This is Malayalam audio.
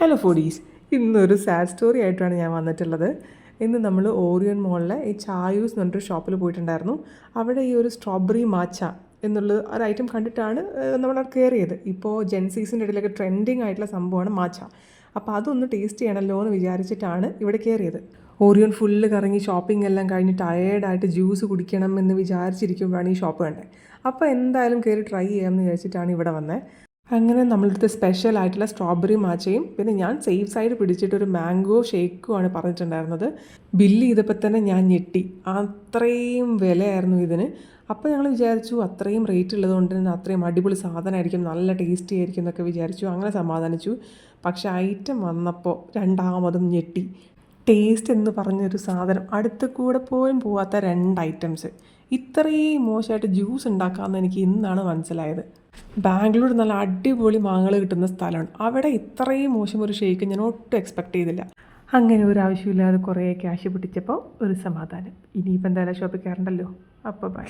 ഹലോ ഫുഡീസ്, ഇന്നൊരു സാഡ് സ്റ്റോറി ആയിട്ടാണ് ഞാൻ വന്നിട്ടുള്ളത്. ഇന്ന് നമ്മൾ ഓറിയൻ മോളിലെ ഈ ചായൂസ് എന്ന് പറഞ്ഞൊരു ഷോപ്പിൽ പോയിട്ടുണ്ടായിരുന്നു. അവിടെ ഈ ഒരു സ്ട്രോബെറി മാച്ച എന്നുള്ള ഒരു ഐറ്റം കണ്ടിട്ടാണ് നമ്മൾ കയറിയത്. ഇപ്പോൾ ജെൻസീസിൻ്റെ ഇടയിലൊക്കെ ട്രെൻഡിങ് ആയിട്ടുള്ള സംഭവമാണ് മാച്ച. അപ്പോൾ അതൊന്ന് ടേസ്റ്റ് ചെയ്യണമല്ലോ എന്ന് വിചാരിച്ചിട്ടാണ് ഇവിടെ കയറിയത്. ഓറിയൻ ഫുള്ള് കറങ്ങി ഷോപ്പിംഗ് എല്ലാം കഴിഞ്ഞ് ടയേർഡായിട്ട് ജ്യൂസ് കുടിക്കണം എന്ന് വിചാരിച്ചിരിക്കുമ്പോഴാണ് ഈ ഷോപ്പ് കണ്ടത്. അപ്പോൾ എന്തായാലും കയറി ട്രൈ ചെയ്യാമെന്ന് വിചാരിച്ചിട്ടാണ് ഇവിടെ വന്നത്. അങ്ങനെ നമ്മളടുത്ത് സ്പെഷ്യൽ ആയിട്ടുള്ള സ്ട്രോബെറി മാച്ചയും പിന്നെ ഞാൻ സേഫ് സൈഡ് പിടിച്ചിട്ടൊരു മാംഗോ ഷേക്കുമാണ് പറഞ്ഞിട്ടുണ്ടായിരുന്നത്. ബില്ല് ചെയ്തപ്പോൾ തന്നെ ഞാൻ ഞെട്ടി. അത്രയും വിലയായിരുന്നു ഇതിന്. അപ്പോൾ ഞങ്ങൾ വിചാരിച്ചു അത്രയും റേറ്റ് ഉള്ളതുകൊണ്ട് തന്നെ അത്രയും അടിപൊളി സാധനമായിരിക്കും, നല്ല ടേസ്റ്റി ആയിരിക്കും എന്നൊക്കെ വിചാരിച്ചു. അങ്ങനെ സമാധാനിച്ചു. പക്ഷേ ഐറ്റം വന്നപ്പോൾ രണ്ടാമതും ഞെട്ടി. ടേസ്റ്റ് എന്ന് പറഞ്ഞൊരു സാധനം അടുത്ത് കൂടെ പോലും പോവാത്ത 2 ഐറ്റംസ്. ഇത്രയും മോശമായിട്ട് ജ്യൂസ് ഉണ്ടാക്കാമെന്ന് എനിക്ക് ഇന്നാണ് മനസ്സിലായത്. ബാംഗ്ലൂർ നല്ല അടിപൊളി മാങ്ങകൾ കിട്ടുന്ന സ്ഥലമാണ്. അവിടെ ഇത്രയും മോശം ഒരു ഷേക്ക് ഞാൻ ഒട്ടും എക്സ്പെക്റ്റ് ചെയ്തില്ല. അങ്ങനെ ഒരു ആവശ്യമില്ലാതെ കുറേ ക്യാഷ് പിടിച്ചപ്പോൾ ഒരു സമാധാനം. ഇനിയിപ്പോൾ എന്തായാലും ഷോപ്പിൽ കയറണ്ടല്ലോ. അപ്പോൾ ബൈ.